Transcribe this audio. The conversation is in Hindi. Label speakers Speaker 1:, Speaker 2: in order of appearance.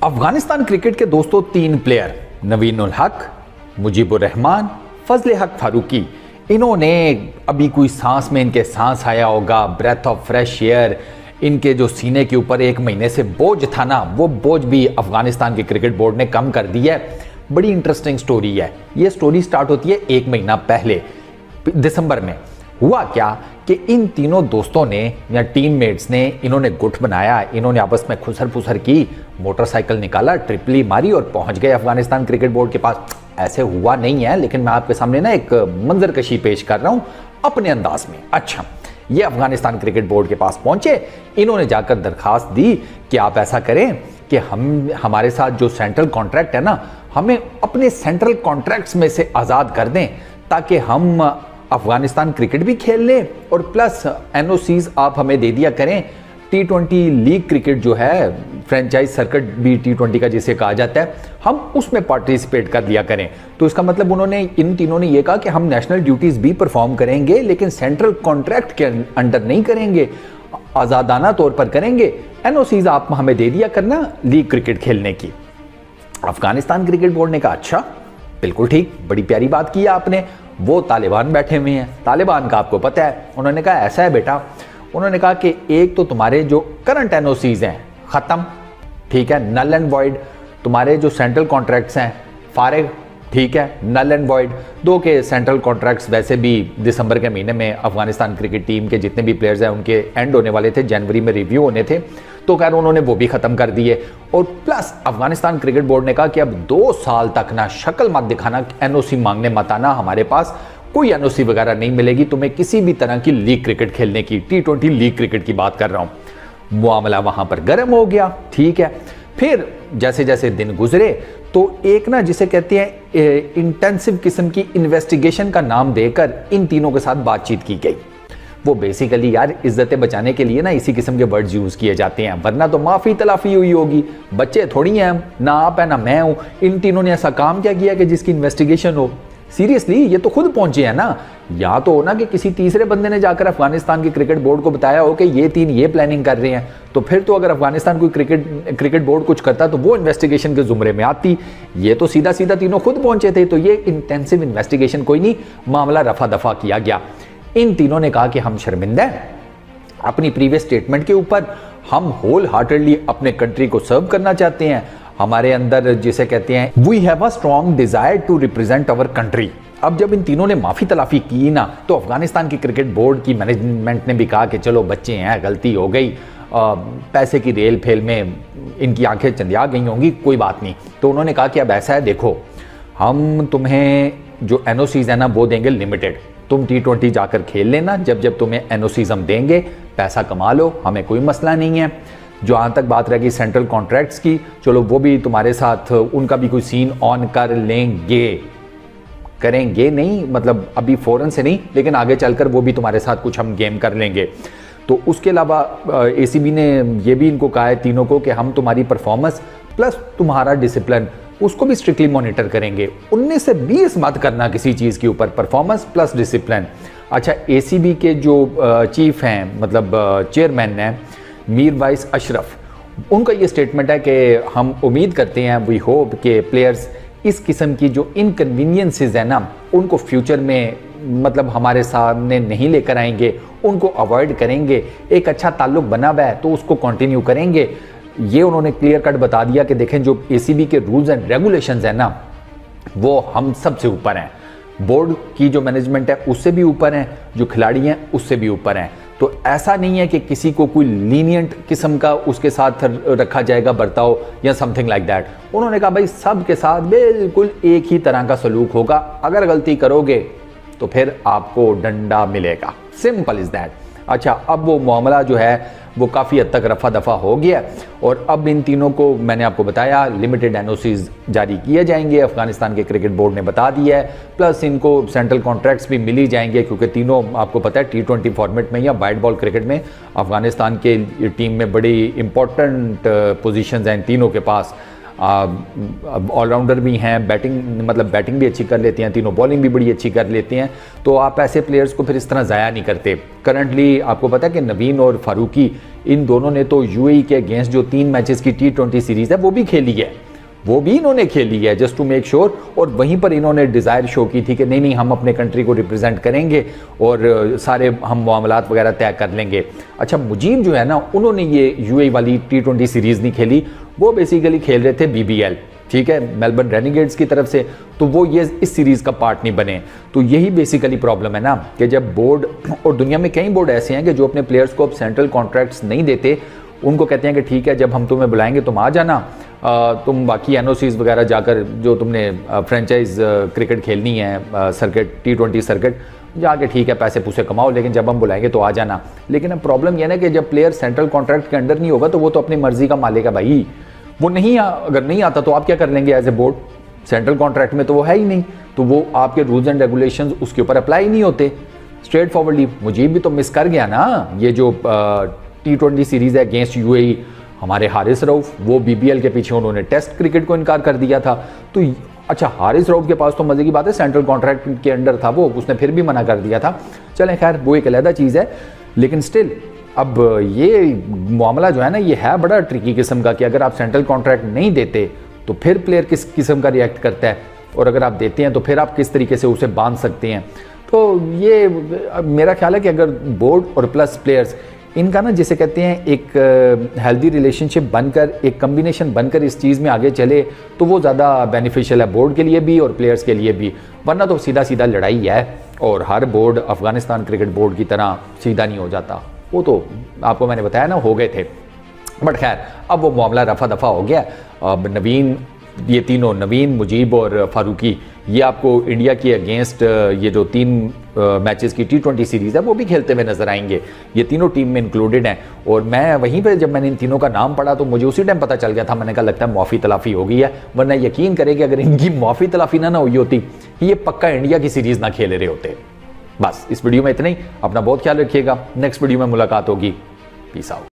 Speaker 1: अफगानिस्तान क्रिकेट के दोस्तों 3 प्लेयर नवीन उल हक, मुजीबुर रहमान, फजले हक फारूकी, इन्होंने अभी कोई सांस में इनके सांस आया होगा, ब्रेथ ऑफ फ्रेश एयर, इनके जो सीने के ऊपर 1 महीने से बोझ था ना, वो बोझ भी अफगानिस्तान के क्रिकेट बोर्ड ने कम कर दिया है। बड़ी इंटरेस्टिंग स्टोरी है। ये स्टोरी स्टार्ट होती है 1 महीना पहले, दिसंबर में। हुआ क्या कि इन तीनों दोस्तों ने या टीममेट्स ने इन्होंने गुट बनाया, इन्होंने आपस में खुसर फुसर की, मोटरसाइकिल निकाला, ट्रिपली मारी और पहुंच गए अफगानिस्तान क्रिकेट बोर्ड के पास। ऐसे हुआ नहीं है, लेकिन मैं आपके सामने ना एक मंजर कशी पेश कर रहा हूं अपने अंदाज में। अच्छा, ये अफगानिस्तान क्रिकेट बोर्ड के पास पहुंचे, इन्होंने जाकर दरखास्त दी कि आप ऐसा करें कि हमारे साथ जो सेंट्रल कॉन्ट्रैक्ट है ना, हमें अपने सेंट्रल कॉन्ट्रैक्ट्स में से आज़ाद कर दें ताकि हम अफगानिस्तान क्रिकेट भी खेल लें और प्लस एनओसीज आप हमें दे दिया करें। T20 लीग क्रिकेट जो है, फ्रेंचाइज सर्किट भी T20 का जिसे कहा जाता है, हम उसमें पार्टिसिपेट कर लिया करें। तो इसका मतलब उन्होंने, इन तीनों ने ये कहा कि हम नेशनल ड्यूटीज भी परफॉर्म करेंगे लेकिन सेंट्रल कॉन्ट्रैक्ट के अंडर नहीं करेंगे, आज़ादाना तौर पर करेंगे। एनओसीज आप हमें दे दिया करना लीग क्रिकेट खेलने की। अफगानिस्तान क्रिकेट बोर्ड ने कहा अच्छा, बिल्कुल ठीक, बड़ी प्यारी बात की आपने। वो तालिबान बैठे हुए हैं, तालिबान का आपको पता है। उन्होंने कहा ऐसा है बेटा, उन्होंने कहा कि एक तो तुम्हारे जो करंट एनओसीज हैं खत्म, ठीक है, नल एंड वॉइड। तुम्हारे जो सेंट्रल कॉन्ट्रैक्ट्स हैं फारिग, ठीक है, नल एंड वॉइड। 2 के सेंट्रल कॉन्ट्रैक्ट्स वैसे भी दिसंबर के महीने में अफगानिस्तान क्रिकेट टीम के जितने भी प्लेयर्स हैं उनके एंड होने वाले थे, जनवरी में रिव्यू होने थे, तो खैर उन्होंने वो भी खत्म कर दिए। और प्लस अफगानिस्तान क्रिकेट बोर्ड ने कहा कि अब 2 साल तक ना शक्ल मत दिखाना, एनओसी मांगने मत आना, हमारे पास कोई एनओसी वगैरह नहीं मिलेगी तुम्हें किसी भी तरह की लीग क्रिकेट खेलने की। T20 लीग क्रिकेट की बात कर रहा हूं। मामला वहां पर गर्म हो गया, ठीक है। फिर जैसे जैसे दिन गुजरे तो एक ना जिसे कहते हैं इंटेंसिव किस्म की इन्वेस्टिगेशन का नाम देकर इन तीनों के साथ बातचीत की गई। वो बेसिकली यार इज्जतें बचाने के लिए ना इसी किस्म के वर्ड्स यूज किए जाते हैं, वरना तो माफी तलाफी हुई होगी। बच्चे थोड़ी हैं हम, ना आप है ना मैं हूं। इन तीनों ने ऐसा काम क्या किया कि जिसकी इन्वेस्टिगेशन हो? सीरियसली, ये तो खुद पहुंचे हैं ना। या तो हो ना कि किसी तीसरे बंदे ने जाकर अफगानिस्तान के क्रिकेट बोर्ड को बताया हो कि ये 3 ये प्लानिंग कर रहे हैं, तो फिर तो अगर अफगानिस्तान कोई क्रिकेट बोर्ड कुछ करता तो वो इन्वेस्टिगेशन के जुमरे में आती। ये तो सीधा सीधा तीनों खुद पहुंचे थे, तो ये इंटेंसिव इन्वेस्टिगेशन कोई नहीं, मामला रफा दफा किया गया। इन तीनों ने कहा कि हम शर्मिंदा हैं अपनी प्रीवियस स्टेटमेंट के ऊपर, हम होल हार्टेडली अपने कंट्री को सर्व करना चाहते हैं। हमारे अंदर जिसे कहते हैं we have a strong desire to represent our country. अब जब इन तीनों ने माफी तलाफी की ना, तो अफगानिस्तान की क्रिकेट बोर्ड की मैनेजमेंट ने भी कहा कि चलो बच्चे हैं, गलती हो गई, पैसे की रेल फेल में इनकी आंखें चंदिया गई होंगी, कोई बात नहीं। तो उन्होंने कहा कि अब ऐसा है, देखो हम तुम्हें जो एनओसीज है ना वो देंगे लिमिटेड, तुम T20 जाकर खेल लेना, जब जब तुम्हें एनओसीज हम देंगे पैसा कमा लो, हमें कोई मसला नहीं है। जहाँ तक बात रहेगी सेंट्रल कॉन्ट्रैक्ट्स की, चलो वो भी तुम्हारे साथ उनका भी कोई सीन ऑन कर लेंगे, करेंगे नहीं मतलब अभी फौरन से नहीं, लेकिन आगे चलकर वो भी तुम्हारे साथ कुछ हम गेम कर लेंगे। तो उसके अलावा ACB ने ये भी इनको कहा है तीनों को कि हम तुम्हारी परफॉर्मेंस प्लस तुम्हारा डिसिप्लिन उसको भी स्ट्रिक्टली मॉनिटर करेंगे। 19 से 20 मत करना किसी चीज़ के ऊपर, परफॉर्मेंस प्लस डिसिप्लिन। अच्छा, ACB के जो चीफ हैं मतलब चेयरमैन हैं मीर वाइस अशरफ, उनका ये स्टेटमेंट है कि हम उम्मीद करते हैं, वी होप कि प्लेयर्स इस किस्म की जो इनकन्वीनियंसेस है ना उनको फ्यूचर में मतलब हमारे सामने नहीं लेकर आएंगे, उनको अवॉइड करेंगे। एक अच्छा ताल्लुक बना हुआ है तो उसको कंटिन्यू करेंगे। ये उन्होंने क्लियर कट बता दिया कि देखें जो ACB के रूल्स एंड रेगुलेशंस है ना वो हम सबसे ऊपर हैं, बोर्ड की जो मैनेजमेंट है उससे भी ऊपर हैं, जो खिलाड़ी हैं उससे भी ऊपर हैं। तो ऐसा नहीं है कि किसी को कोई लीनियंट किस्म का उसके साथ रखा जाएगा बर्ताव या समथिंग लाइक दैट। उन्होंने कहा भाई सब के साथ बिल्कुल एक ही तरह का सलूक होगा, अगर गलती करोगे तो फिर आपको डंडा मिलेगा, सिंपल इज दैट। अच्छा, अब वो मामला जो है वो काफ़ी हद तक रफा दफा हो गया और अब इन तीनों को मैंने आपको बताया लिमिटेड एनओसीज जारी किए जाएंगे, अफगानिस्तान के क्रिकेट बोर्ड ने बता दिया है, प्लस इनको सेंट्रल कॉन्ट्रैक्ट्स भी मिल ही जाएंगे क्योंकि तीनों आपको पता है T20 फॉर्मेट में या वाइट बॉल क्रिकेट में अफगानिस्तान के टीम में बड़ी इंपॉर्टेंट पोजीशंस हैं इन तीनों के पास। ऑलराउंडर भी हैं, बैटिंग मतलब बैटिंग भी अच्छी कर लेते हैं, तीनों बॉलिंग भी बड़ी अच्छी कर लेते हैं, तो आप ऐसे प्लेयर्स को फिर इस तरह ज़ाया नहीं करते। करंटली आपको पता है कि नवीन और फारूकी इन दोनों ने तो यूएई के अगेंस्ट जो 3 मैचेस की T20 सीरीज़ है वो भी खेली है, वो भी इन्होंने खेली है जस्ट टू मेक श्योर, और वहीं पर इन्होंने डिज़ायर शो की थी कि नहीं नहीं हम अपने कंट्री को रिप्रेजेंट करेंगे और सारे हम मामलात वगैरह तय कर लेंगे। अच्छा, मुजीब जो है ना, उन्होंने ये यूएई वाली T20 सीरीज़ नहीं खेली, वो बेसिकली खेल रहे थे BBL, ठीक है, मेलबर्न रेनिगेट्स की तरफ से, तो वो ये इस सीरीज़ का पार्ट नहीं बने। तो यही बेसिकली प्रॉब्लम है ना कि जब बोर्ड, और दुनिया में कई बोर्ड ऐसे हैं कि जो अपने प्लेयर्स को अब सेंट्रल कॉन्ट्रैक्ट्स नहीं देते, उनको कहते हैं कि ठीक है जब हम तुम्हें बुलाएंगे तुम आ जाना, तुम बाकी NOCs वगैरह जाकर जो तुमने फ्रेंचाइज क्रिकेट खेलनी है सर्किट T20 सर्किट जाके ठीक है पैसे पूसे कमाओ, लेकिन जब हम बुलाएंगे तो आ जाना। लेकिन अब प्रॉब्लम यह ना कि जब प्लेयर सेंट्रल कॉन्ट्रैक्ट के अंडर नहीं होगा तो वो तो अपनी मर्जी का मालिक है भाई, वो नहीं अगर नहीं आता तो आप क्या कर लेंगे as a board, central contract में तो वो है ही नहीं, तो वो आपके रूल्स एंड रेगुलेशंस उसके ऊपर अप्लाई नहीं होते स्ट्रेट फॉरवर्डली। मुजीब भी तो मिस कर गया ना ये जो T20 सीरीज़ है अगेंस्ट यूएई, हमारे हारिस रऊफ, वो BBL के पीछे उन्होंने टेस्ट क्रिकेट को इनकार कर दिया था। तो अच्छा, हारिस रऊफ के पास तो मज़े की बात है सेंट्रल कॉन्ट्रैक्ट के अंडर था वो, उसने फिर भी मना कर दिया था। चलें खैर, वो एक अलग चीज़ है, लेकिन स्टिल अब ये मामला जो है ना ये है बड़ा ट्रिकी किस्म का कि अगर आप सेंट्रल कॉन्ट्रैक्ट नहीं देते तो फिर प्लेयर किस किस्म का रिएक्ट करता है, और अगर आप देते हैं तो फिर आप किस तरीके से उसे बांध सकते हैं। तो ये मेरा ख्याल है कि अगर बोर्ड और प्लस प्लेयर्स इनका ना जिसे कहते हैं एक हेल्दी रिलेशनशिप बनकर, एक कम्बिनेशन बनकर इस चीज़ में आगे चले तो वो ज़्यादा बेनिफिशियल है बोर्ड के लिए भी और प्लेयर्स के लिए भी, वरना तो सीधा सीधा लड़ाई है और हर बोर्ड अफगानिस्तान क्रिकेट बोर्ड की तरह सीधा नहीं हो जाता। वो तो आपको मैंने बताया ना हो गए थे, बट खैर अब वो मामला रफा दफ़ा हो गया। अब नवीन, ये तीनों नवीन, मुजीब और फारूकी, ये आपको इंडिया के अगेंस्ट ये जो 3 मैचेस की T20 सीरीज़ है वो भी खेलते हुए नजर आएंगे। ये तीनों टीम में इंक्लूडेड हैं, और मैं वहीं पे जब मैंने इन तीनों का नाम पढ़ा तो मुझे उसी टाइम पता चल गया था, मैंने कहा लगता है मुआफ़ी तलाफ़ी हो गई है, वरना यकीन करें कि अगर इनकी मुआफ़ी तलाफ़ी ना हुई होती ये पक्का इंडिया की सीरीज़ ना खेले रहे होते। बस इस वीडियो में इतना ही, अपना बहुत ख्याल रखिएगा, नेक्स्ट वीडियो में मुलाकात होगी, पीस आउट।